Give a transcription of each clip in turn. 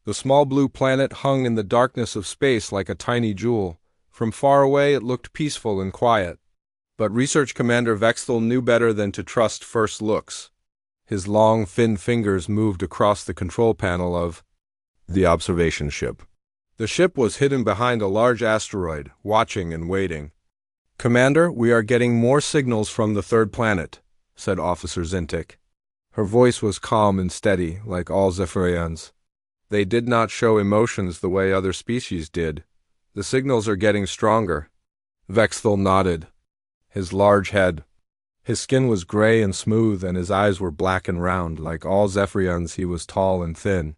The small blue planet hung in the darkness of space like a tiny jewel. From far away it looked peaceful and quiet. But Research Commander Vexthel knew better than to trust first looks. His long, thin fingers moved across the control panel of the observation ship. The ship was hidden behind a large asteroid, watching and waiting. "Commander, we are getting more signals from the third planet," said Officer Zintik. Her voice was calm and steady, like all Zephyrians. They did not show emotions the way other species did. "The signals are getting stronger." Vexthel nodded. His large head. His skin was gray and smooth, and his eyes were black and round. Like all Zephyrians, he was tall and thin.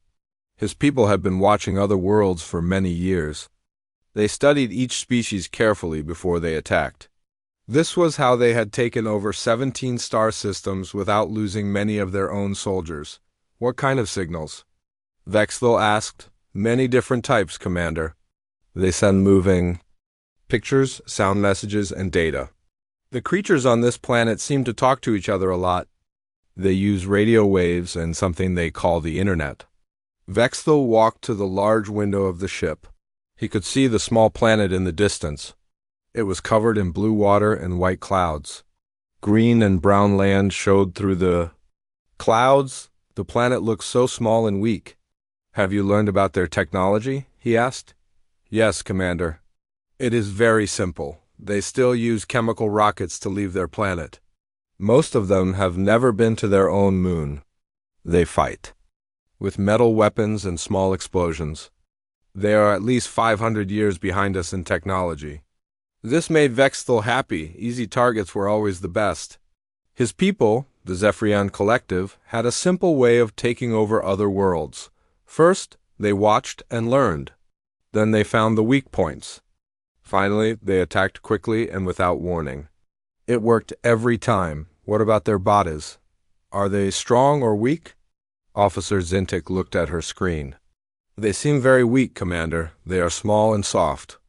His people had been watching other worlds for many years. They studied each species carefully before they attacked. This was how they had taken over 17 star systems without losing many of their own soldiers. "What kind of signals?" Vexthel asked. "Many different types, Commander. They send moving pictures, sound messages, and data. The creatures on this planet seem to talk to each other a lot. They use radio waves and something they call the Internet." Vexthel walked to the large window of the ship. He could see the small planet in the distance. It was covered in blue water and white clouds. Green and brown land showed through the clouds. The planet looked so small and weak. "Have you learned about their technology?" he asked. "Yes, Commander. It is very simple. They still use chemical rockets to leave their planet. Most of them have never been to their own moon. They fight with metal weapons and small explosions. They are at least 500 years behind us in technology." This made Vexthel happy. Easy targets were always the best. His people, the Zephyrian Collective, had a simple way of taking over other worlds. First, they watched and learned. Then they found the weak points. Finally, they attacked quickly and without warning. It worked every time. "What about their bodies? Are they strong or weak?" Officer Zintik looked at her screen. "They seem very weak, Commander. They are small and soft.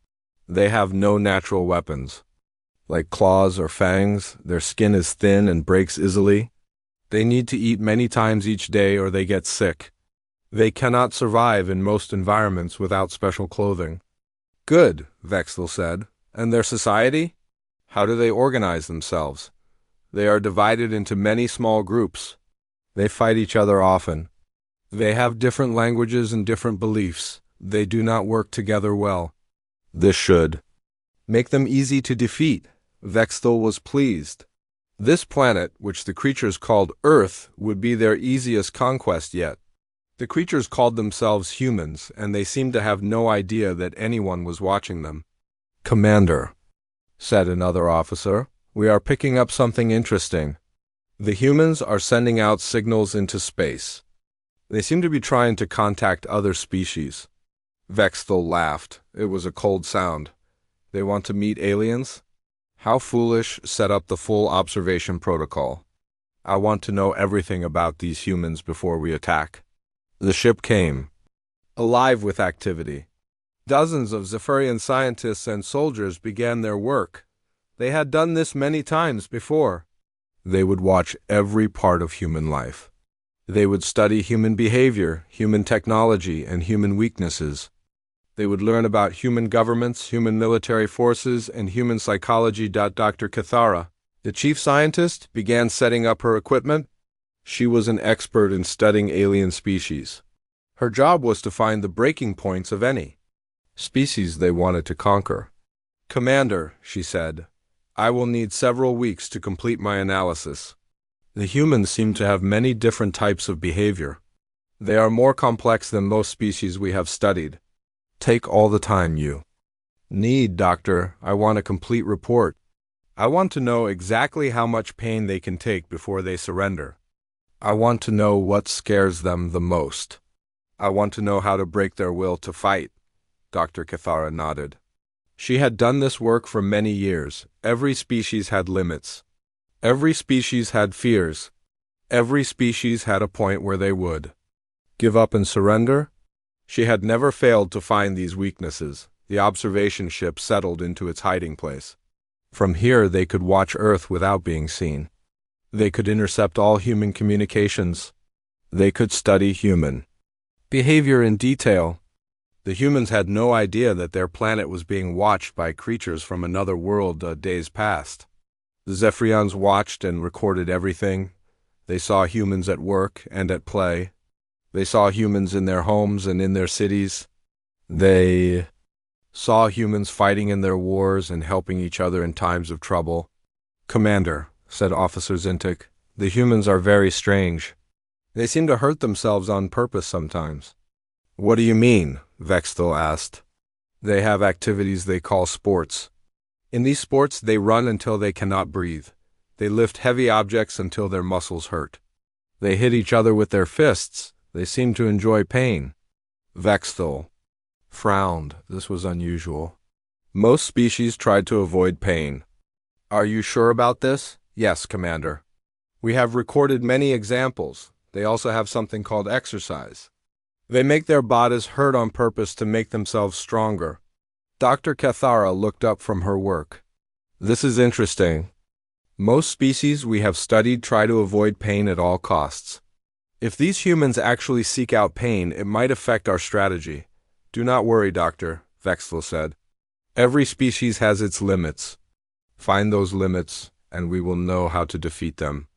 They have no natural weapons. Like claws or fangs, their skin is thin and breaks easily. They need to eat many times each day or they get sick. They cannot survive in most environments without special clothing." "Good," Vexthel said. "And their society? How do they organize themselves?" "They are divided into many small groups. They fight each other often. They have different languages and different beliefs. They do not work together well. This should make them easy to defeat." Vexthel was pleased. This planet, which the creatures called Earth, would be their easiest conquest yet. The creatures called themselves humans, and they seemed to have no idea that anyone was watching them. "Commander," said another officer, "we are picking up something interesting. The humans are sending out signals into space. They seem to be trying to contact other species." Vexthel laughed. It was a cold sound. "They want to meet aliens? How foolish. Set up the full observation protocol. I want to know everything about these humans before we attack." The ship came, alive with activity. Dozens of Zephyrian scientists and soldiers began their work. They had done this many times before. They would watch every part of human life. They would study human behavior, human technology, and human weaknesses. They would learn about human governments, human military forces, and human psychology. Dr. Cathara, the chief scientist, began setting up her equipment. She was an expert in studying alien species. Her job was to find the breaking points of any species they wanted to conquer. "Commander," she said, "I will need several weeks to complete my analysis. The humans seem to have many different types of behavior. They are more complex than most species we have studied. Take all the time you need, Doctor. I want a complete report. I want to know exactly how much pain they can take before they surrender. I want to know what scares them the most. I want to know how to break their will to fight." Dr. Cathara nodded. She had done this work for many years. Every species had limits. Every species had fears. Every species had a point where they would give up and surrender. She had never failed to find these weaknesses. The observation ship settled into its hiding place. From here they could watch Earth without being seen. They could intercept all human communications. They could study human Behavior in detail. The humans had no idea that their planet was being watched by creatures from another world days past. The Zephyrians watched and recorded everything. They saw humans at work and at play. They saw humans in their homes and in their cities. They saw humans fighting in their wars and helping each other in times of trouble. "Commander," said Officer Zintik, "the humans are very strange. They seem to hurt themselves on purpose sometimes." "What do you mean?" Vexthel asked. "They have activities they call sports. In these sports, they run until they cannot breathe. They lift heavy objects until their muscles hurt. They hit each other with their fists. They seem to enjoy pain." Vexthel frowned. This was unusual. Most species tried to avoid pain. "Are you sure about this?" "Yes, Commander. We have recorded many examples. They also have something called exercise. They make their bodies hurt on purpose to make themselves stronger." Dr. Cathara looked up from her work. "This is interesting. Most species we have studied try to avoid pain at all costs. If these humans actually seek out pain, it might affect our strategy." "Do not worry, Doctor," Vexthel said. "Every species has its limits. Find those limits, and we will know how to defeat them."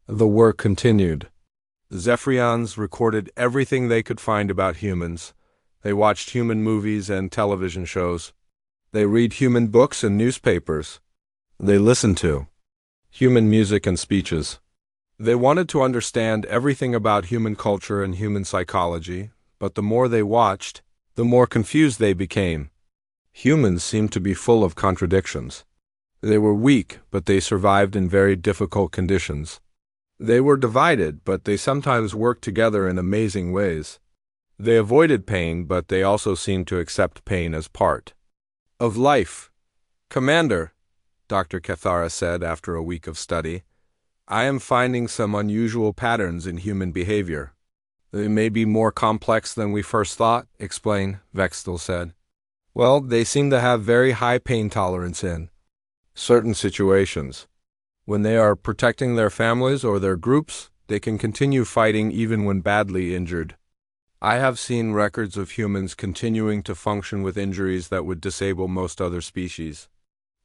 The work continued. The Zephyrians recorded everything they could find about humans. They watched human movies and television shows. They read human books and newspapers. They listened to human music and speeches. They wanted to understand everything about human culture and human psychology, but the more they watched, the more confused they became. Humans seemed to be full of contradictions. They were weak, but they survived in very difficult conditions. They were divided, but they sometimes worked together in amazing ways. They avoided pain, but they also seemed to accept pain as part of life. "Commander," Dr. Cathara said after a week of study, "I am finding some unusual patterns in human behavior." "They may be more complex than we first thought," explained Vexthel said. "Well, they seem to have very high pain tolerance in certain situations. When they are protecting their families or their groups, they can continue fighting even when badly injured. I have seen records of humans continuing to function with injuries that would disable most other species."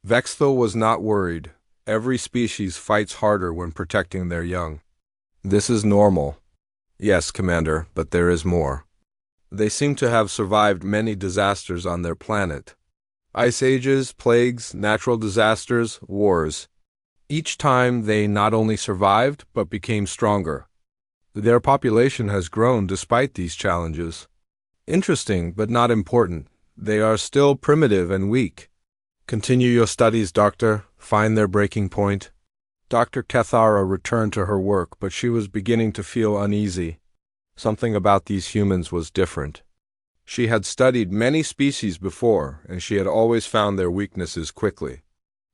Vexthel was not worried. Every species fights harder when protecting their young. "This is normal." "Yes, Commander, but there is more. They seem to have survived many disasters on their planet. Ice ages, plagues, natural disasters, wars. Each time they not only survived, but became stronger. Their population has grown despite these challenges. Interesting, but not important. They are still primitive and weak. Continue your studies, Doctor. Find their breaking point." Dr. Cathara returned to her work, but she was beginning to feel uneasy. Something about these humans was different. She had studied many species before, and she had always found their weaknesses quickly.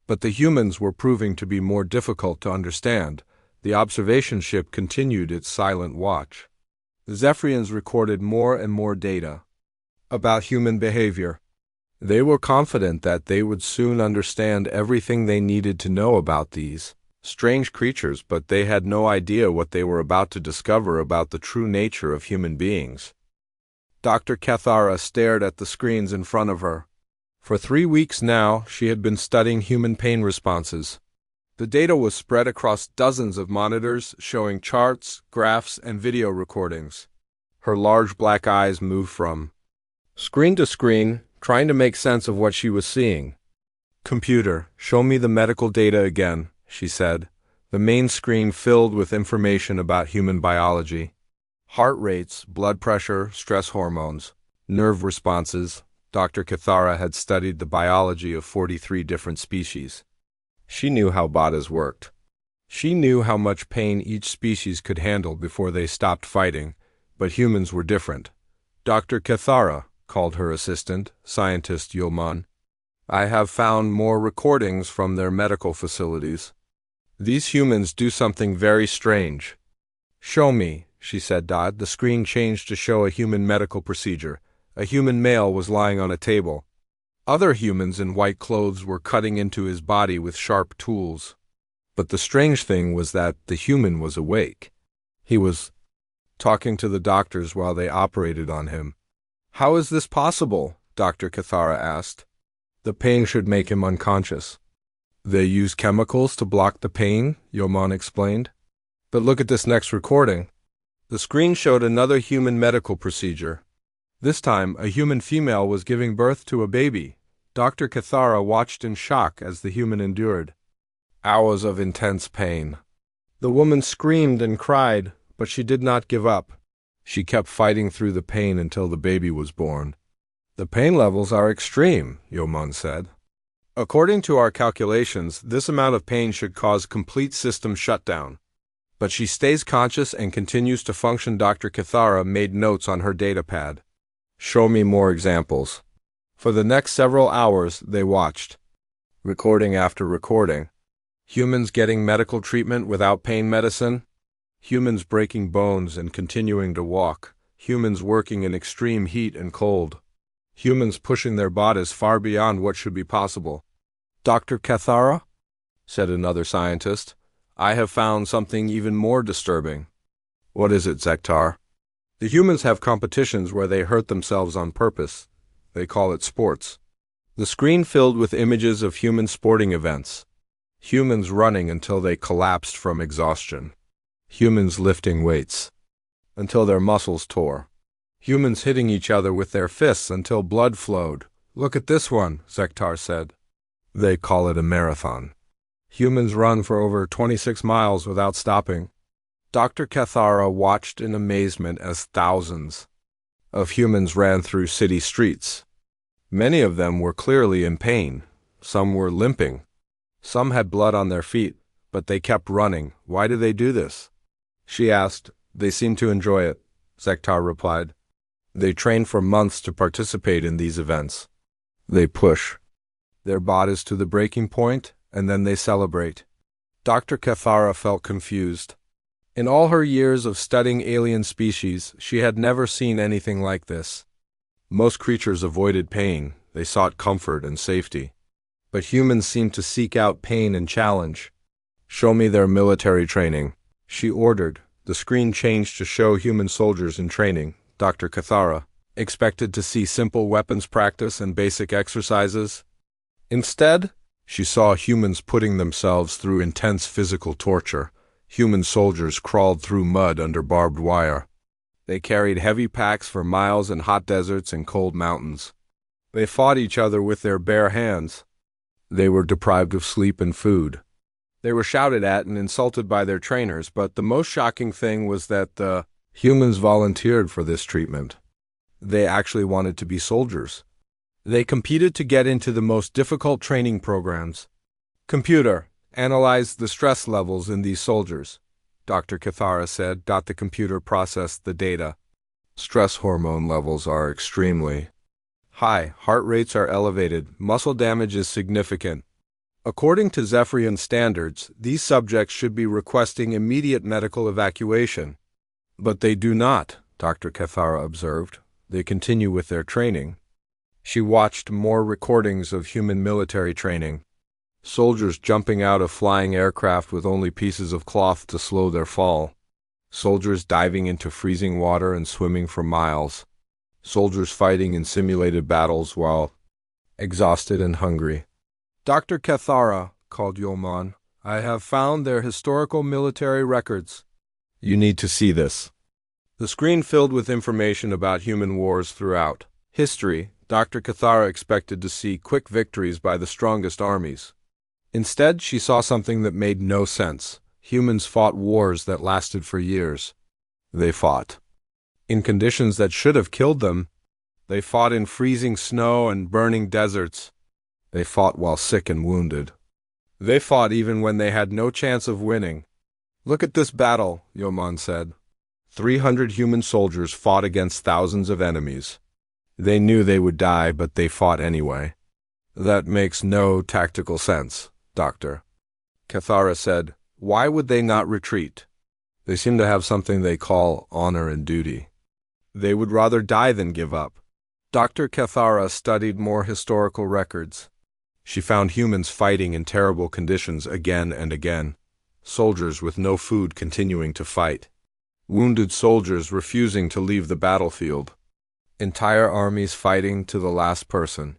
But the humans were proving to be more difficult to understand. The observation ship continued its silent watch. The Zephyrians recorded more and more data about human behavior. They were confident that they would soon understand everything they needed to know about these strange creatures, but they had no idea what they were about to discover about the true nature of human beings. Dr. Cathara stared at the screens in front of her. For 3 weeks now, she had been studying human pain responses. The data was spread across dozens of monitors, showing charts, graphs, and video recordings. Her large black eyes moved from screen to screen, trying to make sense of what she was seeing. "Computer, show me the medical data again," she said. The main screen filled with information about human biology. Heart rates, blood pressure, stress hormones, nerve responses. Dr. Cathara had studied the biology of 43 different species. She knew how bodies worked. She knew how much pain each species could handle before they stopped fighting, but humans were different. "Dr. Cathara," called her assistant, scientist Yulman, "I have found more recordings from their medical facilities. These humans do something very strange." "Show me," she said. The screen changed to show a human medical procedure. A human male was lying on a table. Other humans in white clothes were cutting into his body with sharp tools. But the strange thing was that the human was awake. He was talking to the doctors while they operated on him. "How is this possible?" Dr. Cathara asked. "The pain should make him unconscious." "They use chemicals to block the pain," Yeoman explained. "But look at this next recording." The screen showed another human medical procedure. This time, a human female was giving birth to a baby. Dr. Cathara watched in shock as the human endured hours of intense pain. The woman screamed and cried, but she did not give up. She kept fighting through the pain until the baby was born. "The pain levels are extreme," Yeoman said. "According to our calculations, this amount of pain should cause complete system shutdown. But she stays conscious and continues to function." Dr. Cathara made notes on her data pad. "Show me more examples." For the next several hours, they watched, recording after recording. Humans getting medical treatment without pain medicine. Humans breaking bones and continuing to walk. Humans working in extreme heat and cold. Humans pushing their bodies far beyond what should be possible. "Dr. Cathara," said another scientist, "I have found something even more disturbing." "What is it, Zektar?" "The humans have competitions where they hurt themselves on purpose. They call it sports." The screen filled with images of human sporting events. Humans running until they collapsed from exhaustion. Humans lifting weights until their muscles tore. Humans hitting each other with their fists until blood flowed. "Look at this one," Zektar said. "They call it a marathon." Humans run for over 26 miles without stopping. Dr. Cathara watched in amazement as thousands of humans ran through city streets. Many of them were clearly in pain. Some were limping. Some had blood on their feet, but they kept running. "Why do they do this?" she asked. "They seem to enjoy it," Zektar replied. "They train for months to participate in these events. They push their bodies to the breaking point, and then they celebrate." Dr. Cathara felt confused. In all her years of studying alien species, she had never seen anything like this. Most creatures avoided pain. They sought comfort and safety. But humans seemed to seek out pain and challenge. "Show me their military training," she ordered. The screen changed to show human soldiers in training. Dr. Cathara expected to see simple weapons practice and basic exercises. Instead, she saw humans putting themselves through intense physical torture. Human soldiers crawled through mud under barbed wire. They carried heavy packs for miles in hot deserts and cold mountains. They fought each other with their bare hands. They were deprived of sleep and food. They were shouted at and insulted by their trainers, but the most shocking thing was that the humans volunteered for this treatment. They actually wanted to be soldiers. They competed to get into the most difficult training programs. "Computer, analyze the stress levels in these soldiers," Dr. Cathara said. The computer processed the data. "Stress hormone levels are extremely high. Heart rates are elevated. Muscle damage is significant. According to Zephyrian standards, these subjects should be requesting immediate medical evacuation. But they do not," Dr. Cathara observed. "They continue with their training." She watched more recordings of human military training. Soldiers jumping out of flying aircraft with only pieces of cloth to slow their fall. Soldiers diving into freezing water and swimming for miles. Soldiers fighting in simulated battles while exhausted and hungry. "Dr. Cathara," called Yeoman, "I have found their historical military records. You need to see this." The screen filled with information about human wars throughout history. Dr. Cathara expected to see quick victories by the strongest armies. Instead, she saw something that made no sense. Humans fought wars that lasted for years. They fought in conditions that should have killed them. They fought in freezing snow and burning deserts. They fought while sick and wounded. They fought even when they had no chance of winning. "Look at this battle," Yeoman said. 300 human soldiers fought against thousands of enemies. They knew they would die, but they fought anyway. "That makes no tactical sense, Doctor," Cathara said. "Why would they not retreat? They seem to have something they call honor and duty. They would rather die than give up." Dr. Cathara studied more historical records. She found humans fighting in terrible conditions again and again. Soldiers with no food continuing to fight. Wounded soldiers refusing to leave the battlefield. Entire armies fighting to the last person.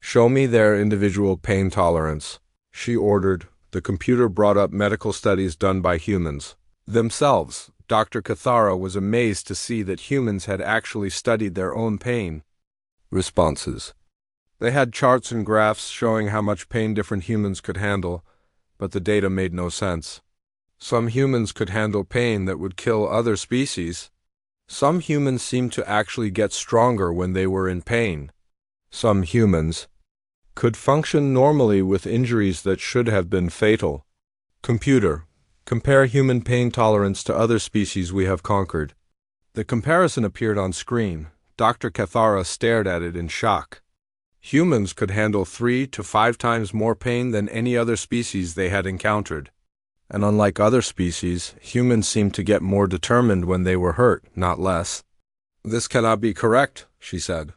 Show me their individual pain tolerance, she ordered. The computer brought up medical studies done by humans themselves. Dr. Cathara was amazed to see that humans had actually studied their own pain responses. They had charts and graphs showing how much pain different humans could handle, but the data made no sense. Some humans could handle pain that would kill other species. Some humans seemed to actually get stronger when they were in pain. Some humans could function normally with injuries that should have been fatal. Computer, compare human pain tolerance to other species we have conquered. The comparison appeared on screen. Dr. Cathara stared at it in shock. Humans could handle 3 to 5 times more pain than any other species they had encountered. And unlike other species, humans seemed to get more determined when they were hurt, not less. This cannot be correct, she said.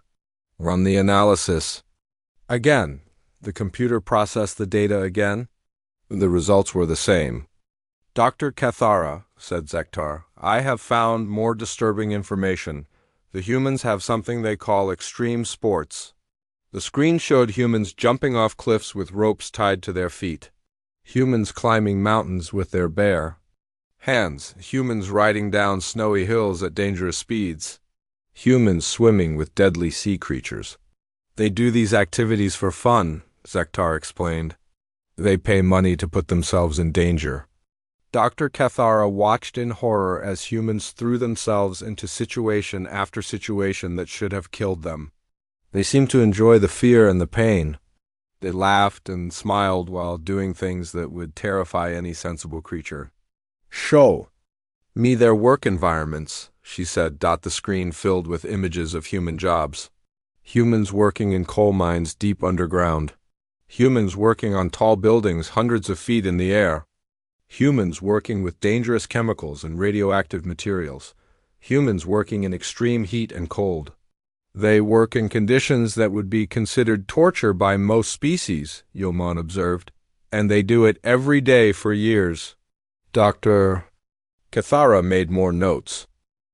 Run the analysis. Again, the computer processed the data again. The results were the same. Dr. Cathara, said Zektar, I have found more disturbing information. The humans have something they call extreme sports. The screen showed humans jumping off cliffs with ropes tied to their feet. Humans climbing mountains with their bare hands. Humans riding down snowy hills at dangerous speeds. Humans swimming with deadly sea creatures. They do these activities for fun, Zektar explained. They pay money to put themselves in danger. Dr. Cathara watched in horror as humans threw themselves into situation after situation that should have killed them. They seemed to enjoy the fear and the pain. They laughed and smiled while doing things that would terrify any sensible creature. Show me their work environments, she said. The screen filled with images of human jobs. Humans working in coal mines deep underground. Humans working on tall buildings hundreds of feet in the air. Humans working with dangerous chemicals and radioactive materials. Humans working in extreme heat and cold. They work in conditions that would be considered torture by most species, Yeoman observed, and they do it every day for years. Dr. Cathara made more notes.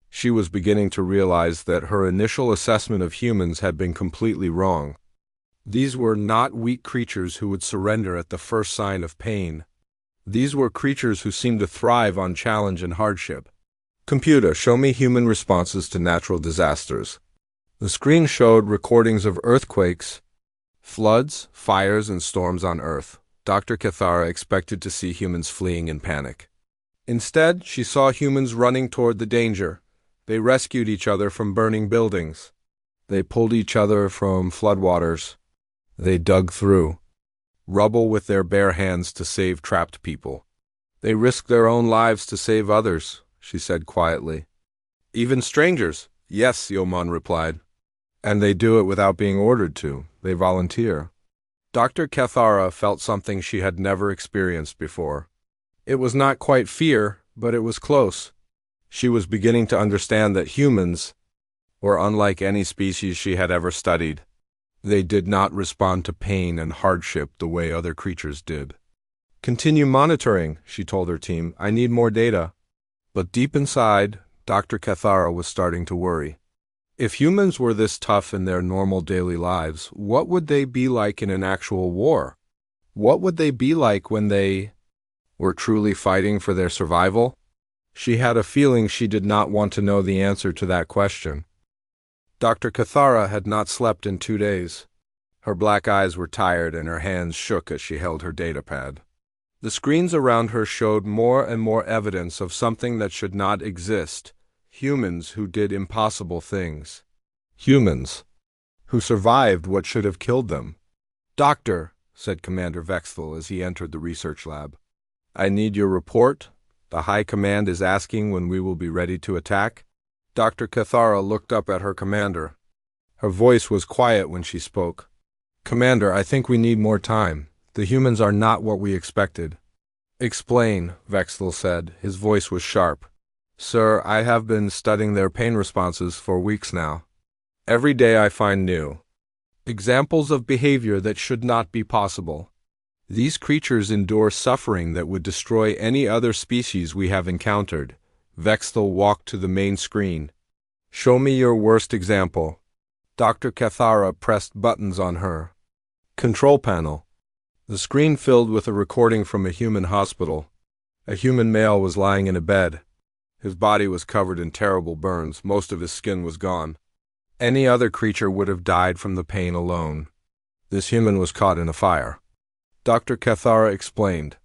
She was beginning to realize that her initial assessment of humans had been completely wrong. These were not weak creatures who would surrender at the first sign of pain. These were creatures who seemed to thrive on challenge and hardship. Computer, show me human responses to natural disasters. The screen showed recordings of earthquakes, floods, fires, and storms on Earth. Dr. Cathara expected to see humans fleeing in panic. Instead, she saw humans running toward the danger. They rescued each other from burning buildings. They pulled each other from floodwaters. They dug through rubble with their bare hands to save trapped people. They risked their own lives to save others, she said quietly. Even strangers? Yes, Yeoman replied. And they do it without being ordered to. They volunteer. Dr. Cathara felt something she had never experienced before. It was not quite fear, but it was close. She was beginning to understand that humans were unlike any species she had ever studied. They did not respond to pain and hardship the way other creatures did. Continue monitoring, she told her team. I need more data. But deep inside, Dr. Cathara was starting to worry. If humans were this tough in their normal daily lives, what would they be like in an actual war? What would they be like when they were truly fighting for their survival? She had a feeling she did not want to know the answer to that question. Dr. Cathara had not slept in 2 days. Her black eyes were tired and her hands shook as she held her datapad. The screens around her showed more and more evidence of something that should not exist. Humans who did impossible things. Humans who survived what should have killed them. Doctor, said Commander Vexthal as he entered the research lab, I need your report. The High Command is asking when we will be ready to attack. Dr. Cathara looked up at her commander. Her voice was quiet when she spoke. Commander, I think we need more time. The humans are not what we expected. Explain, Vexthal said. His voice was sharp. Sir, I have been studying their pain responses for weeks now. Every day I find new examples of behavior that should not be possible. These creatures endure suffering that would destroy any other species we have encountered. Vexthel walked to the main screen. Show me your worst example. Dr. Cathara pressed buttons on her control panel. The screen filled with a recording from a human hospital. A human male was lying in a bed. His body was covered in terrible burns. Most of his skin was gone. Any other creature would have died from the pain alone. This human was caught in a fire. Dr. Cathara explained.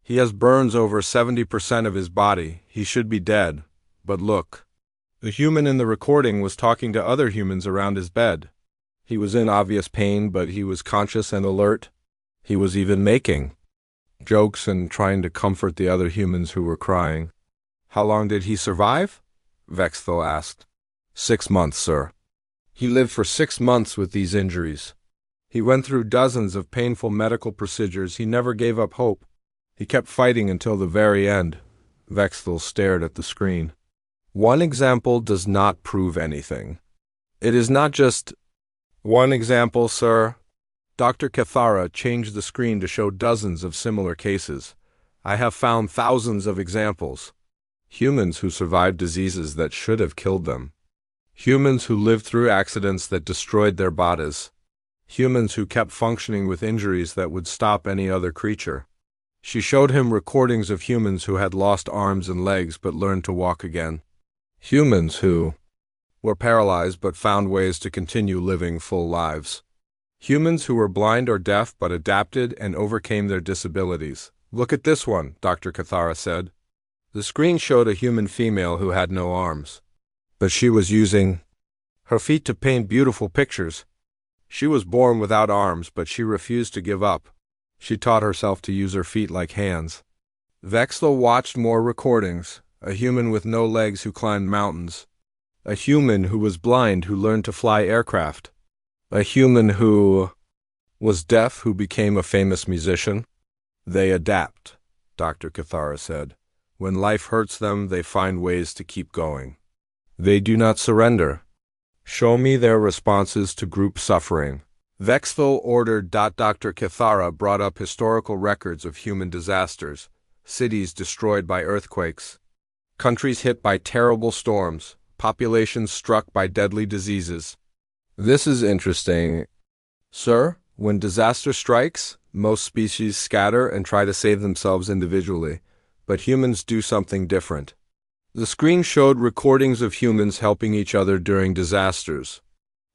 He has burns over 70% of his body. He should be dead. But look. The human in the recording was talking to other humans around his bed. He was in obvious pain, but he was conscious and alert. He was even making jokes and trying to comfort the other humans who were crying. How long did he survive? Vexthel asked. 6 months, sir. He lived for 6 months with these injuries. He went through dozens of painful medical procedures. He never gave up hope. He kept fighting until the very end. Vexthel stared at the screen. One example does not prove anything. It is not just one example, sir. Dr. Cathara changed the screen to show dozens of similar cases. I have found thousands of examples. Humans who survived diseases that should have killed them. Humans who lived through accidents that destroyed their bodies. Humans who kept functioning with injuries that would stop any other creature. She showed him recordings of humans who had lost arms and legs but learned to walk again. Humans who were paralyzed but found ways to continue living full lives. Humans who were blind or deaf but adapted and overcame their disabilities. Look at this one, Dr. Cathara said. The screen showed a human female who had no arms. But she was using her feet to paint beautiful pictures. She was born without arms, but she refused to give up. She taught herself to use her feet like hands. Vexthel watched more recordings. A human with no legs who climbed mountains. A human who was blind who learned to fly aircraft. A human who was deaf who became a famous musician. They adapt, Dr. Cathara said. When life hurts them, they find ways to keep going. They do not surrender. Show me their responses to group suffering. Vexthel ordered. Dr. Cathara brought up historical records of human disasters, cities destroyed by earthquakes, countries hit by terrible storms, populations struck by deadly diseases. This is interesting. Sir, when disaster strikes, most species scatter and try to save themselves individually, but humans do something different. The screen showed recordings of humans helping each other during disasters.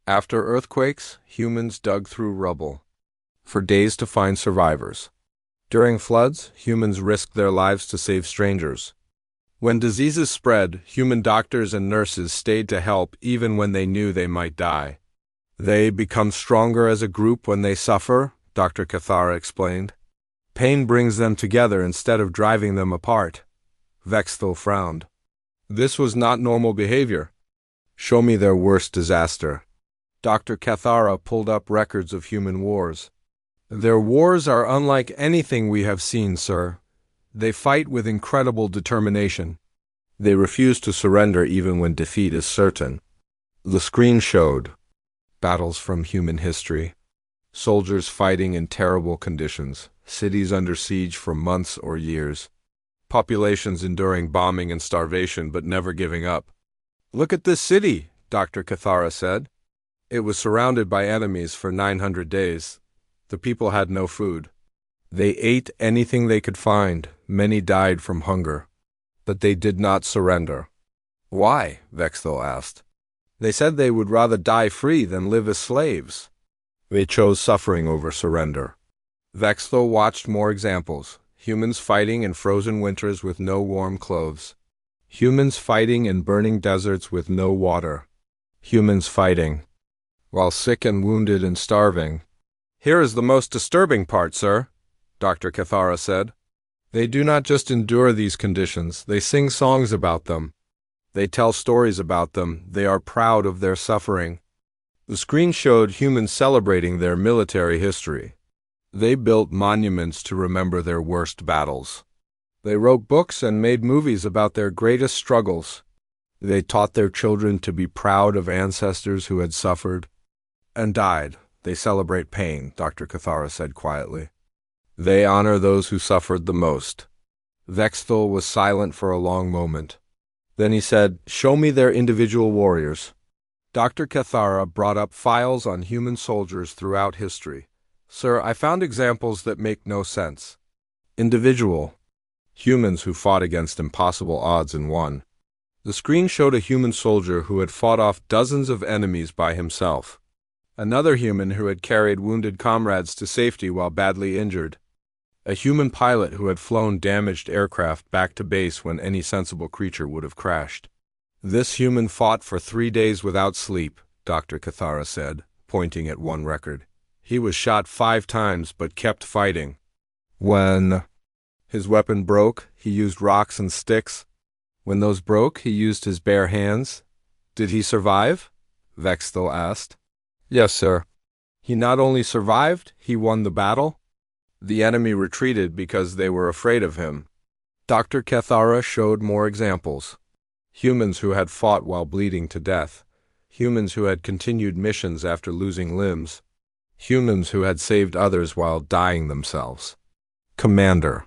After earthquakes, humans dug through rubble for days to find survivors. During floods, humans risked their lives to save strangers. When diseases spread, human doctors and nurses stayed to help even when they knew they might die. They become stronger as a group when they suffer, Dr. Cathara explained. Pain brings them together instead of driving them apart. Vexthel frowned. This was not normal behavior. Show me their worst disaster. Dr. Cathara pulled up records of human wars. Their wars are unlike anything we have seen, sir. They fight with incredible determination. They refuse to surrender even when defeat is certain. The screen showed battles from human history. Soldiers fighting in terrible conditions. Cities under siege for months or years. Populations enduring bombing and starvation but never giving up. Look at this city, Dr. Cathara said. It was surrounded by enemies for 900 days. The people had no food. They ate anything they could find. Many died from hunger. But they did not surrender. Why? Vexthel asked. They said they would rather die free than live as slaves. They chose suffering over surrender. Vexthel watched more examples. Humans fighting in frozen winters with no warm clothes. Humans fighting in burning deserts with no water. Humans fighting while sick and wounded and starving. Here is the most disturbing part, sir, Dr. Cathara said. They do not just endure these conditions, they sing songs about them. They tell stories about them. They are proud of their suffering. The screen showed humans celebrating their military history. They built monuments to remember their worst battles. They wrote books and made movies about their greatest struggles. They taught their children to be proud of ancestors who had suffered and died. They celebrate pain, Dr. Cathara said quietly. They honor those who suffered the most. Vexthel was silent for a long moment. Then he said, "Show me their individual warriors." Dr. Cathara brought up files on human soldiers throughout history. "Sir, I found examples that make no sense. Individual. Humans who fought against impossible odds and won." The screen showed a human soldier who had fought off dozens of enemies by himself. Another human who had carried wounded comrades to safety while badly injured. A human pilot who had flown damaged aircraft back to base when any sensible creature would have crashed. "This human fought for 3 days without sleep," Dr. Cathara said, pointing at one record. "He was shot 5 times but kept fighting. When his weapon broke, he used rocks and sticks. When those broke, he used his bare hands." "Did he survive?" Vexthel asked. "Yes, sir. He not only survived, he won the battle. The enemy retreated because they were afraid of him." Dr. Cathara showed more examples. Humans who had fought while bleeding to death. Humans who had continued missions after losing limbs. Humans who had saved others while dying themselves. "Commander,"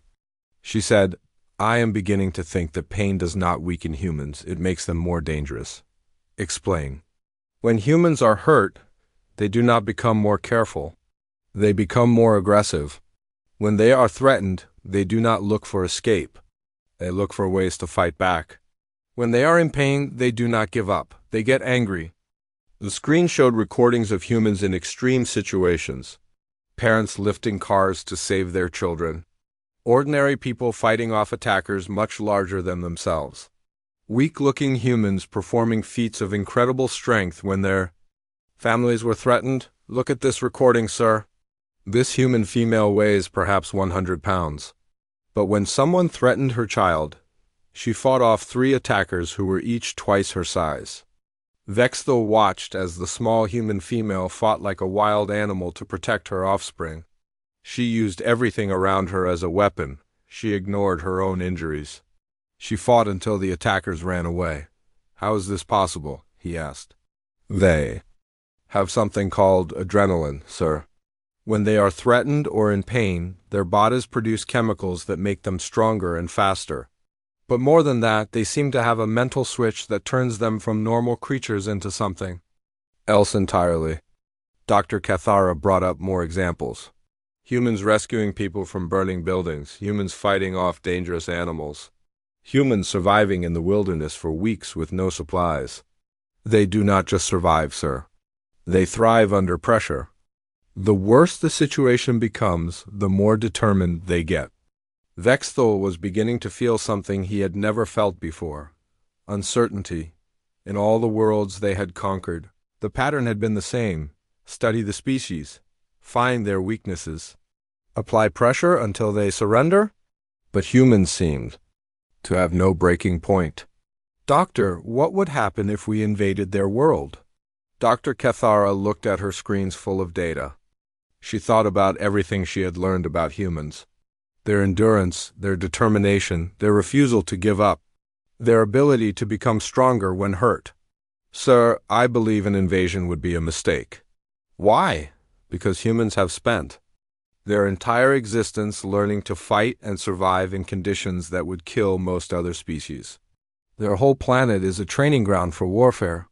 she said, "I am beginning to think that pain does not weaken humans, it makes them more dangerous." "Explain." "When humans are hurt, they do not become more careful. They become more aggressive. When they are threatened, they do not look for escape. They look for ways to fight back. When they are in pain, they do not give up. They get angry." The screen showed recordings of humans in extreme situations. Parents lifting cars to save their children. Ordinary people fighting off attackers much larger than themselves. Weak-looking humans performing feats of incredible strength when their families were threatened. "Look at this recording, sir. This human female weighs perhaps 100 pounds. But when someone threatened her child, she fought off 3 attackers who were each twice her size." Vexthel watched as the small human female fought like a wild animal to protect her offspring. She used everything around her as a weapon. She ignored her own injuries. She fought until the attackers ran away. "How is this possible?" he asked. "They have something called adrenaline, sir. When they are threatened or in pain, their bodies produce chemicals that make them stronger and faster. But more than that, they seem to have a mental switch that turns them from normal creatures into something else entirely." Dr. Cathara brought up more examples. Humans rescuing people from burning buildings, humans fighting off dangerous animals, humans surviving in the wilderness for weeks with no supplies. "They do not just survive, sir. They thrive under pressure. The worse the situation becomes, the more determined they get." Vexthel was beginning to feel something he had never felt before. Uncertainty. In all the worlds they had conquered, the pattern had been the same. Study the species. Find their weaknesses. Apply pressure until they surrender? But humans seemed to have no breaking point. "Doctor, what would happen if we invaded their world?" Dr. Cathara looked at her screens full of data. She thought about everything she had learned about humans. Their endurance, their determination, their refusal to give up, their ability to become stronger when hurt. "Sir, I believe an invasion would be a mistake." "Why?" "Because humans have spent their entire existence learning to fight and survive in conditions that would kill most other species. Their whole planet is a training ground for warfare.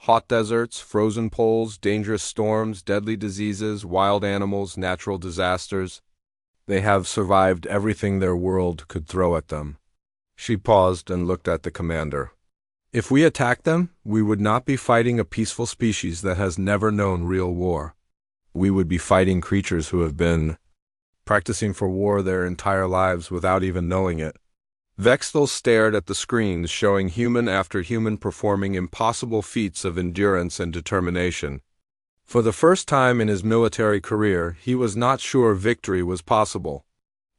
Hot deserts, frozen poles, dangerous storms, deadly diseases, wild animals, natural disasters. They have survived everything their world could throw at them." She paused and looked at the commander. "If we attack them, we would not be fighting a peaceful species that has never known real war. We would be fighting creatures who have been practicing for war their entire lives without even knowing it." Vexthel stared at the screens showing human after human performing impossible feats of endurance and determination. For the first time in his military career, he was not sure victory was possible.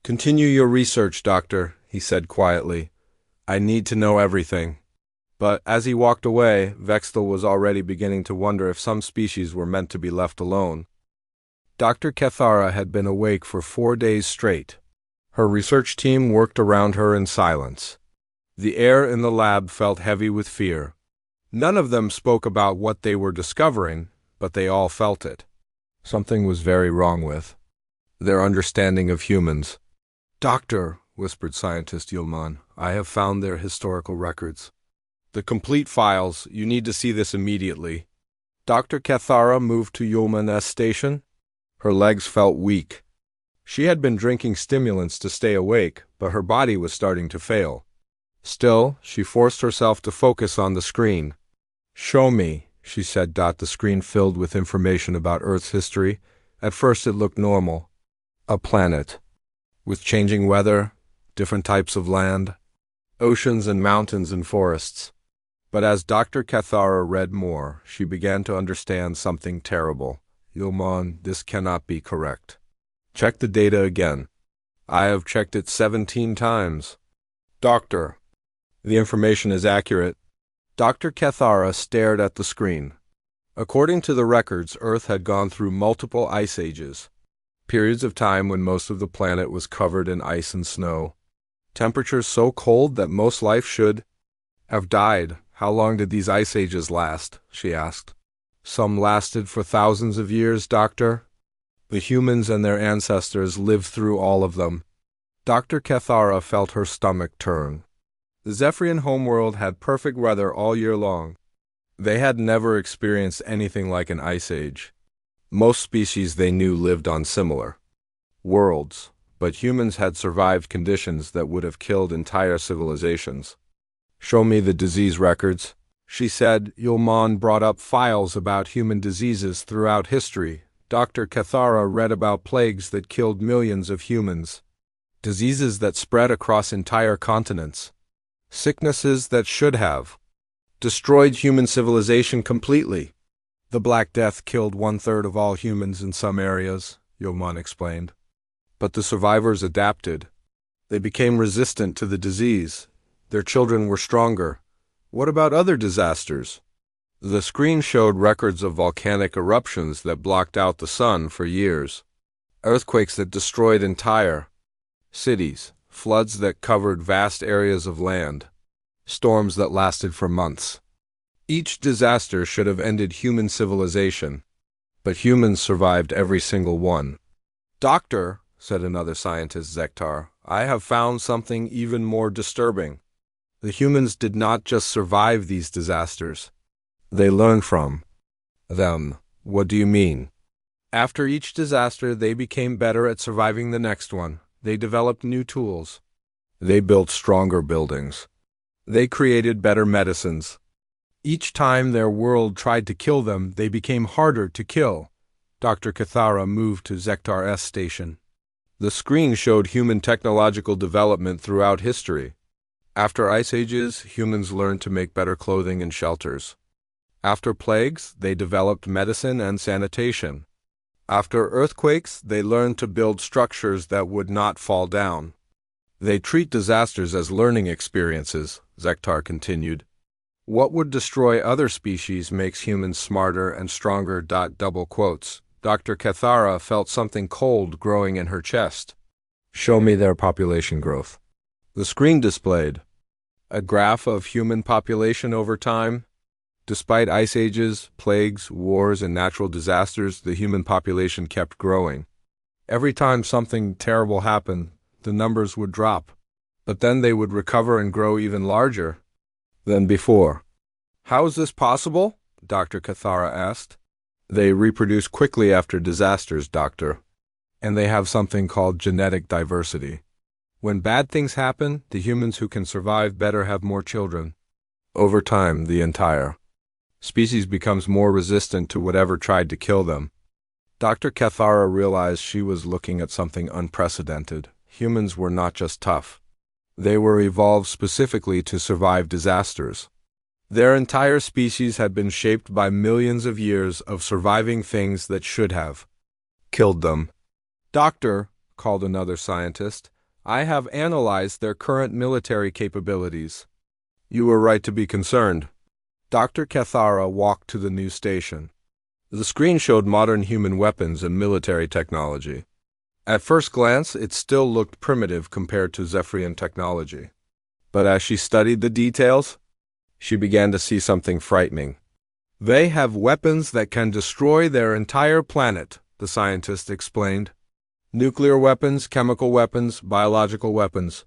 "Continue your research, Doctor," he said quietly. "I need to know everything." But as he walked away, Vexthel was already beginning to wonder if some species were meant to be left alone. Dr. Cathara had been awake for 4 days straight. Her research team worked around her in silence. The air in the lab felt heavy with fear. None of them spoke about what they were discovering, but they all felt it. Something was very wrong with their understanding of humans. "Doctor," whispered scientist Yilman, "I have found their historical records. The complete files, you need to see this immediately. Dr. Cathara moved to Yulman's station. Her legs felt weak. She had been drinking stimulants to stay awake, but her body was starting to fail. Still, she forced herself to focus on the screen. "Show me," she said. The screen filled with information about Earth's history. At first it looked normal. A planet. With changing weather, different types of land, oceans and mountains and forests. But as Dr. Cathara read more, she began to understand something terrible. "Yulman, this cannot be correct. Check the data again." "I have checked it 17 times. "Doctor, the information is accurate." Dr. Cathara stared at the screen. According to the records, Earth had gone through multiple ice ages, periods of time when most of the planet was covered in ice and snow. Temperatures so cold that most life should have died. "How long did these ice ages last?" she asked. "Some lasted for thousands of years, Doctor. The humans and their ancestors lived through all of them." Dr. Cathara felt her stomach turn. The Zephyrian homeworld had perfect weather all year long. They had never experienced anything like an ice age. Most species they knew lived on similar worlds, but humans had survived conditions that would have killed entire civilizations. "Show me the disease records," she said. Yulman brought up files about human diseases throughout history. Dr. Cathara read about plagues that killed millions of humans, diseases that spread across entire continents, sicknesses that should have destroyed human civilization completely. "The Black Death killed 1/3 of all humans in some areas," Yulman explained. "But the survivors adapted. They became resistant to the disease. Their children were stronger." "What about other disasters?" The screen showed records of volcanic eruptions that blocked out the sun for years, earthquakes that destroyed entire cities, floods that covered vast areas of land, storms that lasted for months. Each disaster should have ended human civilization, but humans survived every single one. "Doctor," said another scientist, Zektar, "I have found something even more disturbing. The humans did not just survive these disasters. They learned from them." "What do you mean?" "After each disaster, they became better at surviving the next one. They developed new tools. They built stronger buildings. They created better medicines. Each time their world tried to kill them, they became harder to kill." Dr. Cathara moved to Zektar's station. The screen showed human technological development throughout history. After ice ages, humans learned to make better clothing and shelters. After plagues, they developed medicine and sanitation. After earthquakes, they learned to build structures that would not fall down. They treat disasters as learning experiences, Zektar continued. What would destroy other species makes humans smarter and stronger. Double quotes. Dr. Cathara felt something cold growing in her chest. "Show me their population growth." The screen displayed a graph of human population over time. Despite ice ages, plagues, wars, and natural disasters, the human population kept growing. Every time something terrible happened, the numbers would drop, but then they would recover and grow even larger than before. "How is this possible?" Dr. Cathara asked. "They reproduce quickly after disasters, Doctor, and they have something called genetic diversity. When bad things happen, the humans who can survive better have more children. Over time, the entire species becomes more resistant to whatever tried to kill them." Dr. Cathara realized she was looking at something unprecedented. Humans were not just tough. They were evolved specifically to survive disasters. Their entire species had been shaped by millions of years of surviving things that should have killed them. "Doctor," called another scientist, "I have analyzed their current military capabilities." "You were right to be concerned." Dr. Cathara walked to the new station. The screen showed modern human weapons and military technology. At first glance, it still looked primitive compared to Zephyrian technology. But as she studied the details, she began to see something frightening. "They have weapons that can destroy their entire planet," the scientist explained. "Nuclear weapons, chemical weapons, biological weapons.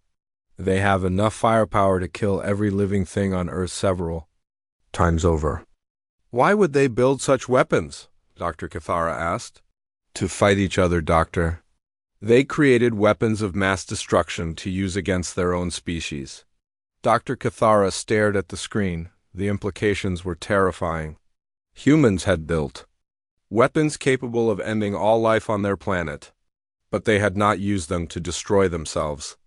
They have enough firepower to kill every living thing on Earth several times over. Why would they build such weapons? Dr. Cathara asked. To fight each other, Doctor. They created weapons of mass destruction to use against their own species. Dr. Cathara stared at the screen. The implications were terrifying. Humans had built weapons capable of ending all life on their planet, but they had not used them to destroy themselves.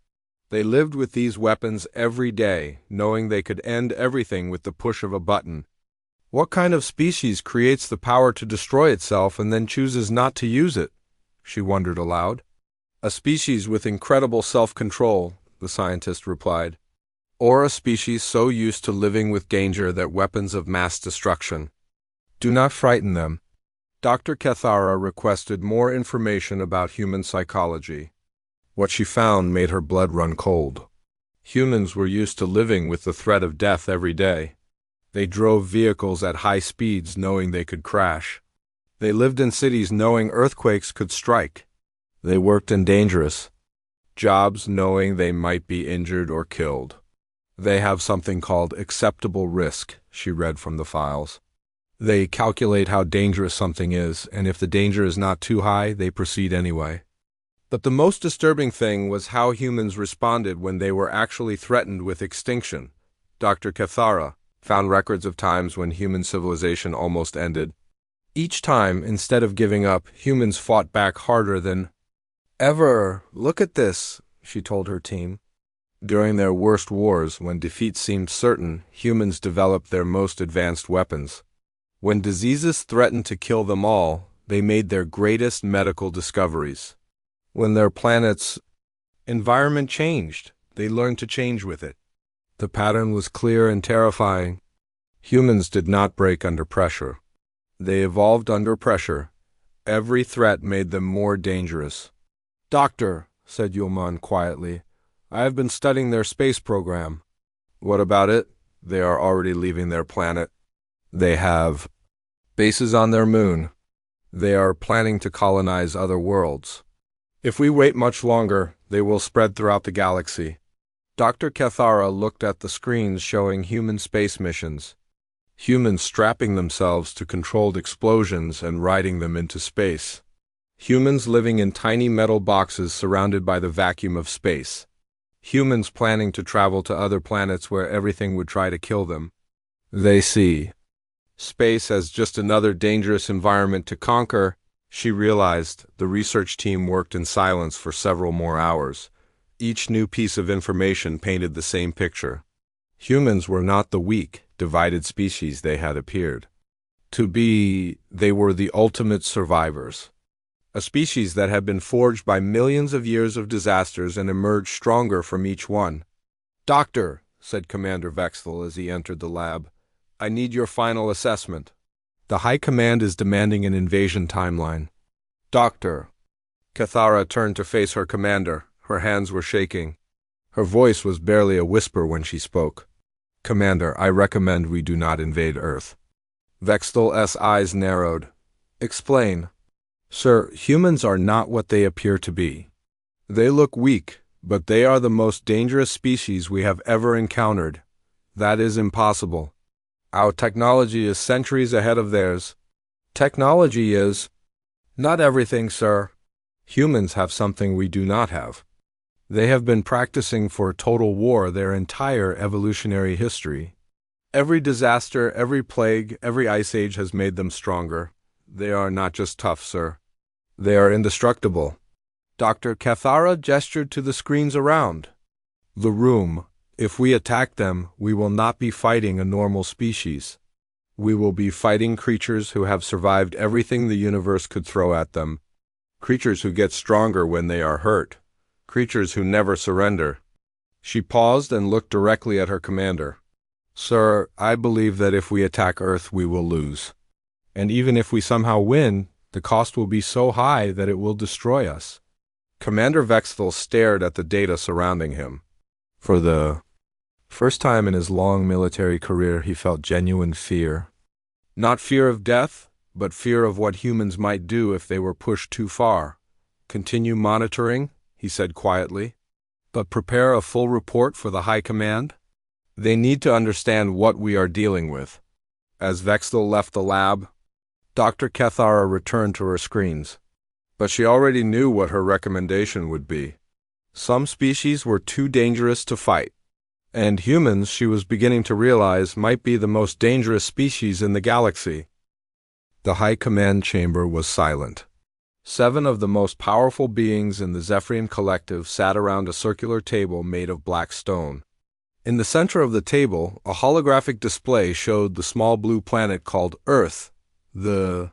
They lived with these weapons every day, knowing they could end everything with the push of a button. What kind of species creates the power to destroy itself and then chooses not to use it? She wondered aloud. A species with incredible self-control, the scientist replied. Or a species so used to living with danger that weapons of mass destruction do not frighten them. Dr. Cathara requested more information about human psychology. What she found made her blood run cold. Humans were used to living with the threat of death every day. They drove vehicles at high speeds knowing they could crash. They lived in cities knowing earthquakes could strike. They worked in dangerous jobs knowing they might be injured or killed. They have something called acceptable risk, she read from the files. They calculate how dangerous something is, and if the danger is not too high, they proceed anyway. But the most disturbing thing was how humans responded when they were actually threatened with extinction. Dr. Cathara found records of times when human civilization almost ended. Each time, instead of giving up, humans fought back harder than ever. Look at this, she told her team. During their worst wars, when defeat seemed certain, humans developed their most advanced weapons. When diseases threatened to kill them all, they made their greatest medical discoveries. When their planet's environment changed, they learned to change with it. The pattern was clear and terrifying. Humans did not break under pressure. They evolved under pressure. Every threat made them more dangerous. Doctor, said Yulman quietly, I have been studying their space program. What about it? They are already leaving their planet. They have bases on their moon. They are planning to colonize other worlds. If we wait much longer, they will spread throughout the galaxy. Dr. Cathara looked at the screens showing human space missions. Humans strapping themselves to controlled explosions and riding them into space. Humans living in tiny metal boxes surrounded by the vacuum of space. Humans planning to travel to other planets where everything would try to kill them. They see space as just another dangerous environment to conquer. She realized the research team worked in silence for several more hours. Each new piece of information painted the same picture. Humans were not the weak, divided species they had appeared to be. They were the ultimate survivors. A species that had been forged by millions of years of disasters and emerged stronger from each one. Doctor, said Commander Vexthal as he entered the lab, I need your final assessment. The High Command is demanding an invasion timeline. Doctor. Cathara turned to face her commander. Her hands were shaking. Her voice was barely a whisper when she spoke. Commander, I recommend we do not invade Earth. Vexthal's eyes narrowed. Explain. Sir, humans are not what they appear to be. They look weak, but they are the most dangerous species we have ever encountered. That is impossible. Our technology is centuries ahead of theirs. Technology is not everything, sir. Humans have something we do not have. They have been practicing for total war their entire evolutionary history. Every disaster, every plague, every ice age has made them stronger. They are not just tough, sir. They are indestructible. Dr. Cathara gestured to the screens around the room. If we attack them, we will not be fighting a normal species. We will be fighting creatures who have survived everything the universe could throw at them. Creatures who get stronger when they are hurt. Creatures who never surrender. She paused and looked directly at her commander. Sir, I believe that if we attack Earth, we will lose. And even if we somehow win, the cost will be so high that it will destroy us. Commander Vexthal stared at the data surrounding him. For the first time in his long military career, he felt genuine fear. Not fear of death, but fear of what humans might do if they were pushed too far. Continue monitoring, he said quietly. but prepare a full report for the High Command? They need to understand what we are dealing with. As Vexthal left the lab, Dr. Kethara returned to her screens. But she already knew what her recommendation would be. Some species were too dangerous to fight, and humans, she was beginning to realize, might be the most dangerous species in the galaxy. The High Command chamber was silent. 7 of the most powerful beings in the Zephyrian Collective sat around a circular table made of black stone. In the center of the table, a holographic display showed the small blue planet called Earth. The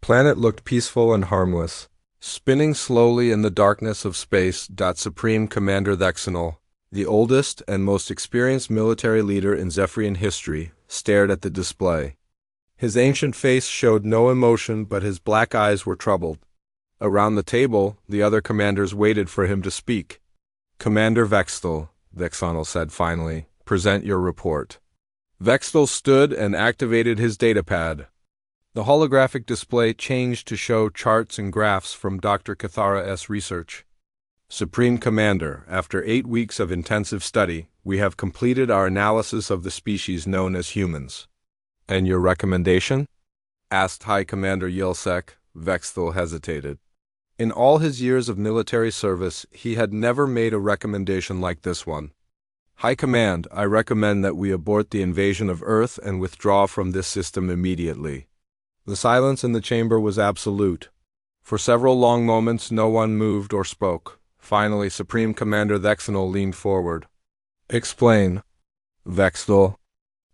planet looked peaceful and harmless. Spinning slowly in the darkness of space, Supreme Commander Thexanol, the oldest and most experienced military leader in Zephyrian history, stared at the display. His ancient face showed no emotion, but his black eyes were troubled. Around the table, the other commanders waited for him to speak. "Commander Vexthal," Thexanol said finally, "present your report." Vexthal stood and activated his datapad. The holographic display changed to show charts and graphs from Dr. Kethara's research. "Supreme Commander, after 8 weeks of intensive study, we have completed our analysis of the species known as humans." "And your recommendation?" asked High Commander Yilsek. Vexthal hesitated. In all his years of military service, he had never made a recommendation like this one. "High Command, I recommend that we abort the invasion of Earth and withdraw from this system immediately." The silence in the chamber was absolute. For several long moments no one moved or spoke. Finally, Supreme Commander Thexanol leaned forward. "Explain." Vexthal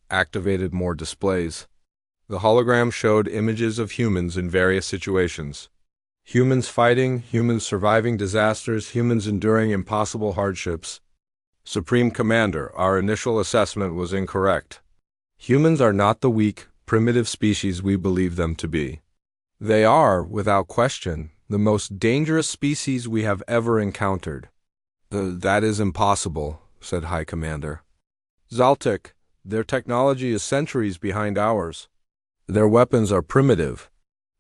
activated more displays. The hologram showed images of humans in various situations. Humans fighting, humans surviving disasters, humans enduring impossible hardships. "Supreme Commander, our initial assessment was incorrect. Humans are not the weak, primitive species we believe them to be. They are, without question, the most dangerous species we have ever encountered." That is impossible," said High Commander. "Zaltik, their technology is centuries behind ours. Their weapons are primitive.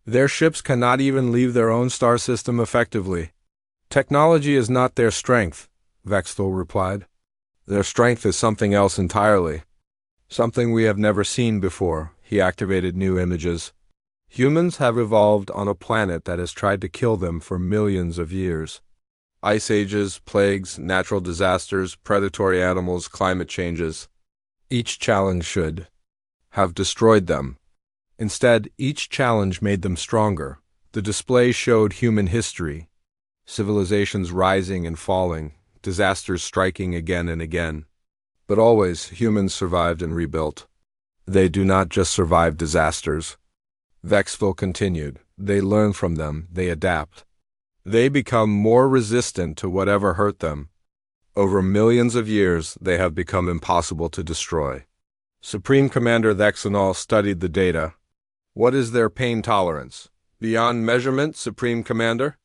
Their ships cannot even leave their own star system effectively. Technology is not their strength," Vexthal replied. "Their strength is something else entirely. Something we have never seen before." He activated new images. "Humans have evolved on a planet that has tried to kill them for millions of years. Ice ages, plagues, natural disasters, predatory animals, climate changes. Each challenge should have destroyed them. Instead, each challenge made them stronger. The display showed human history. Civilizations rising and falling, disasters striking again and again. But always, humans survived and rebuilt. They do not just survive disasters." Vexthal continued. "They learn from them, they adapt. They become more resistant to whatever hurt them. Over millions of years, they have become impossible to destroy." Supreme Commander Thexanol studied the data. "What is their pain tolerance? Beyond measurement, Supreme Commander?"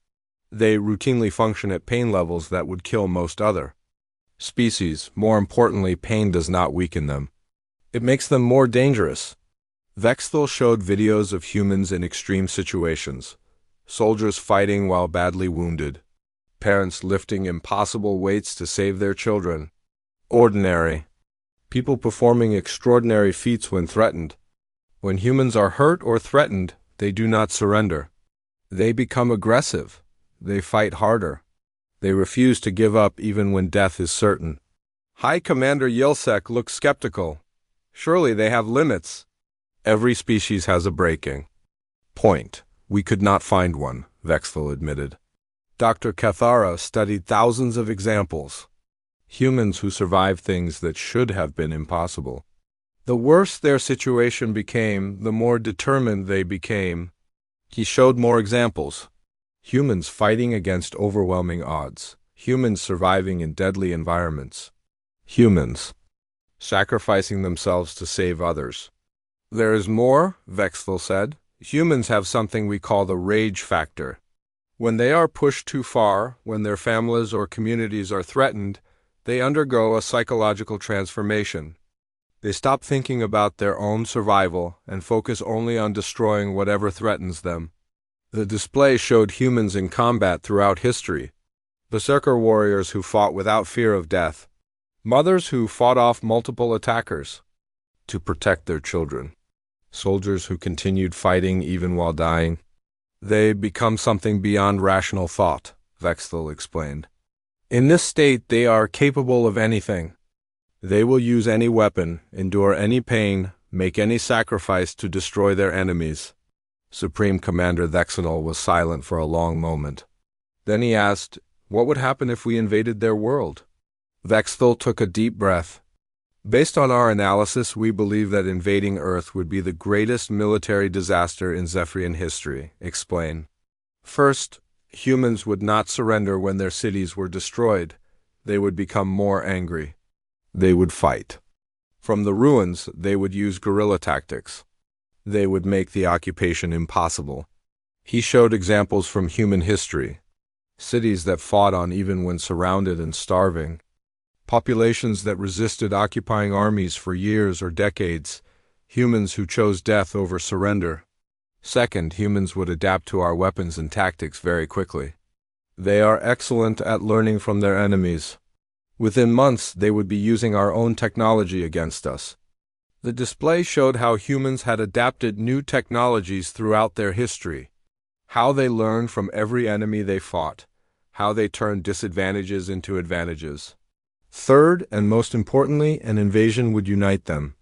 "They routinely function at pain levels that would kill most other species. More importantly, pain does not weaken them. It makes them more dangerous." Vexthal showed videos of humans in extreme situations. Soldiers fighting while badly wounded. Parents lifting impossible weights to save their children. Ordinary people performing extraordinary feats when threatened. When humans are hurt or threatened, they do not surrender. They become aggressive. They fight harder. They refuse to give up even when death is certain. High Commander Yilsek looked skeptical. "Surely they have limits." "Every species has a breaking point. We could not find one," Vexthal admitted. Dr. Kethara studied thousands of examples. Humans who survived things that should have been impossible. The worse their situation became, the more determined they became. He showed more examples. Humans fighting against overwhelming odds. Humans surviving in deadly environments. Humans sacrificing themselves to save others. "There is more," Vexthal said. "Humans have something we call the rage factor. When they are pushed too far, when their families or communities are threatened, they undergo a psychological transformation. They stop thinking about their own survival and focus only on destroying whatever threatens them." The display showed humans in combat throughout history. Berserker warriors who fought without fear of death. Mothers who fought off multiple attackers to protect their children. Soldiers who continued fighting even while dying. They become something beyond rational thought, Vexthal explained. In this state, they are capable of anything. They will use any weapon, endure any pain, make any sacrifice to destroy their enemies. Supreme Commander Vexenol was silent for a long moment. Then he asked, what would happen if we invaded their world? Vexthal took a deep breath. Based on our analysis, we believe that invading Earth would be the greatest military disaster in Zephyrian history, explain. First, humans would not surrender when their cities were destroyed. They would become more angry. They would fight. From the ruins, they would use guerrilla tactics. They would make the occupation impossible. He showed examples from human history. Cities that fought on even when surrounded and starving. Populations that resisted occupying armies for years or decades. Humans who chose death over surrender. Second, humans would adapt to our weapons and tactics very quickly. They are excellent at learning from their enemies. Within months, they would be using our own technology against us. The display showed how humans had adapted new technologies throughout their history, how they learned from every enemy they fought, how they turned disadvantages into advantages. Third, and most importantly, an invasion would unite them.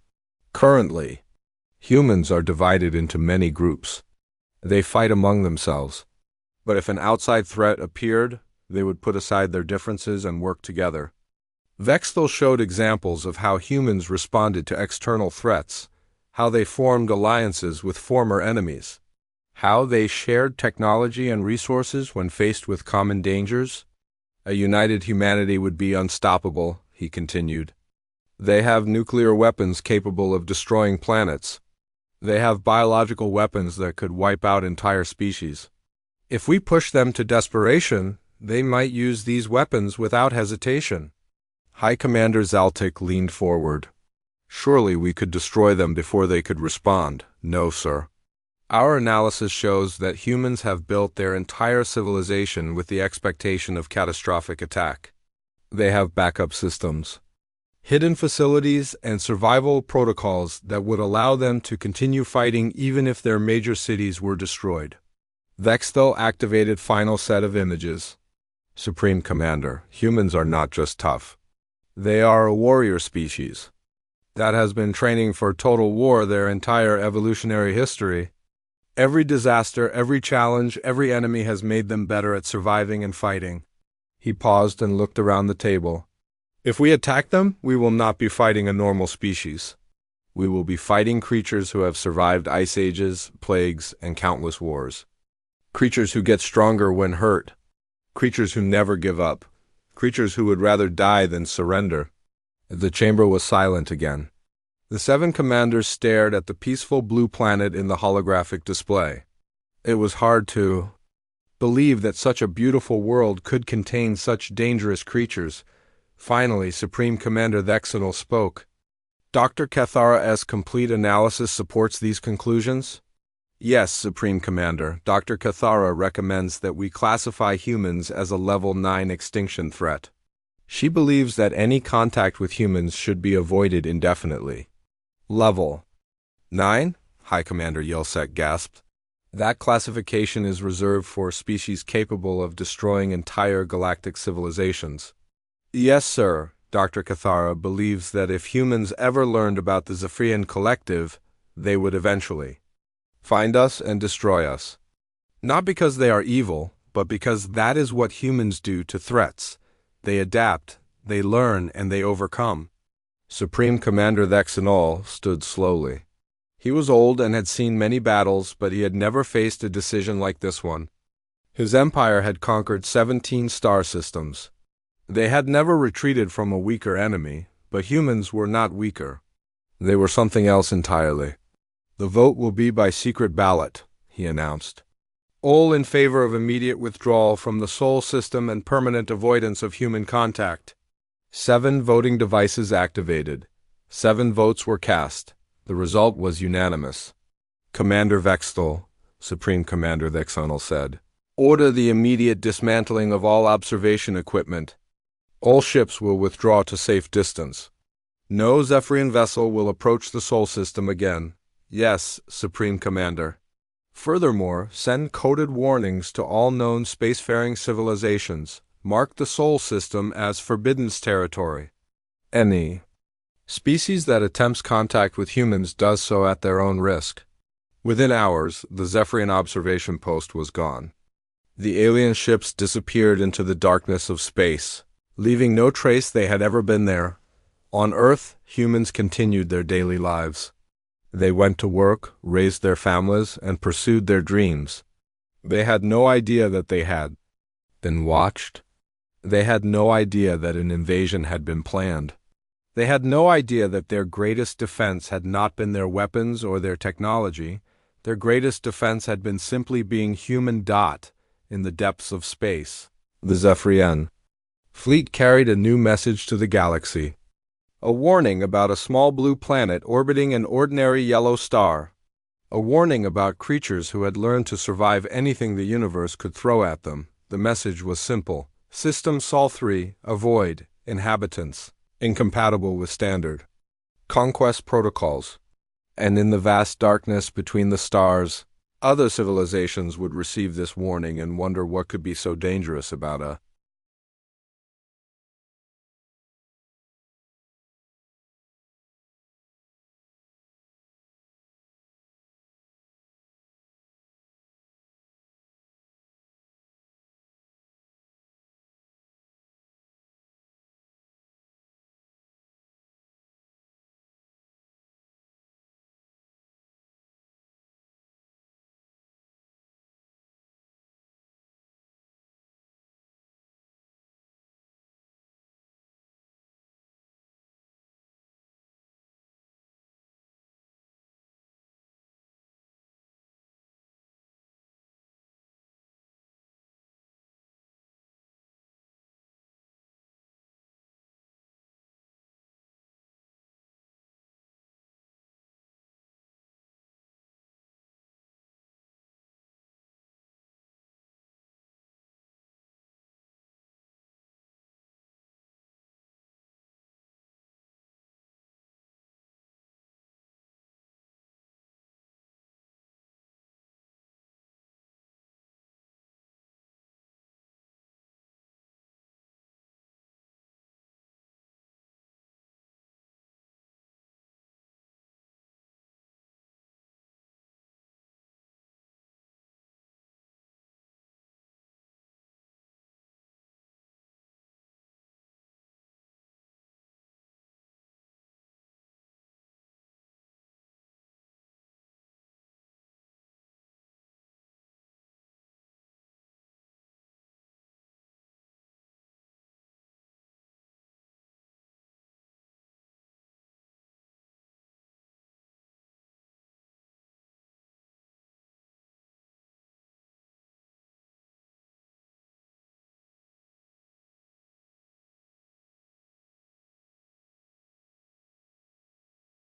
Currently, humans are divided into many groups. They fight among themselves. But if an outside threat appeared, they would put aside their differences and work together. Vexthal showed examples of how humans responded to external threats, how they formed alliances with former enemies, how they shared technology and resources when faced with common dangers. A united humanity would be unstoppable, he continued. They have nuclear weapons capable of destroying planets. They have biological weapons that could wipe out entire species. If we push them to desperation, they might use these weapons without hesitation. High Commander Zaltik leaned forward. Surely we could destroy them before they could respond. No, sir. Our analysis shows that humans have built their entire civilization with the expectation of catastrophic attack. They have backup systems, hidden facilities, and survival protocols that would allow them to continue fighting even if their major cities were destroyed. Vexthal activated final set of images. Supreme Commander, humans are not just tough. They are a warrior species that has been training for total war their entire evolutionary history. Every disaster, every challenge, every enemy has made them better at surviving and fighting. He paused and looked around the table. If we attack them, we will not be fighting a normal species. We will be fighting creatures who have survived ice ages, plagues, and countless wars. Creatures who get stronger when hurt. Creatures who never give up. Creatures who would rather die than surrender. The chamber was silent again. The 7 commanders stared at the peaceful blue planet in the holographic display. It was hard to believe that such a beautiful world could contain such dangerous creatures. Finally, Supreme Commander Vexenol spoke. Dr. Cathara's complete analysis supports these conclusions? Yes, Supreme Commander. Dr. Cathara recommends that we classify humans as a Level 9 extinction threat. She believes that any contact with humans should be avoided indefinitely. Level 9? High Commander Yelsek gasped. That classification is reserved for species capable of destroying entire galactic civilizations. Yes, sir. Dr. Cathara believes that if humans ever learned about the Zephyrian Collective, they would eventually find us and destroy us. Not because they are evil, but because that is what humans do to threats. They adapt, they learn, and they overcome. Supreme Commander Vexenol stood slowly. He was old and had seen many battles, but he had never faced a decision like this one. His empire had conquered 17 star systems. They had never retreated from a weaker enemy, but humans were not weaker. They were something else entirely. The vote will be by secret ballot, he announced. All in favor of immediate withdrawal from the Sol system and permanent avoidance of human contact. 7 voting devices activated. 7 votes were cast. The result was unanimous. Commander Vexthal, Supreme Commander Vexenol said, Order the immediate dismantling of all observation equipment. All ships will withdraw to safe distance. No Zephyrian vessel will approach the Sol system again. Yes, Supreme Commander. Furthermore, send coded warnings to all known spacefaring civilizations. Mark the Sol system as forbidden territory. Any species that attempts contact with humans does so at their own risk. Within hours, the Zephyrian observation post was gone. The alien ships disappeared into the darkness of space, leaving no trace they had ever been there. On Earth, humans continued their daily lives. They went to work, raised their families, and pursued their dreams. They had no idea that they had been watched. They had no idea that an invasion had been planned. They had no idea that their greatest defense had not been their weapons or their technology. Their greatest defense had been simply being human. In the depths of space, the Zephyrian fleet carried a new message to the galaxy. A warning about a small blue planet orbiting an ordinary yellow star. A warning about creatures who had learned to survive anything the universe could throw at them. The message was simple. System Sol 3, avoid, inhabitants, incompatible with standard conquest protocols. And in the vast darkness between the stars, other civilizations would receive this warning and wonder what could be so dangerous about a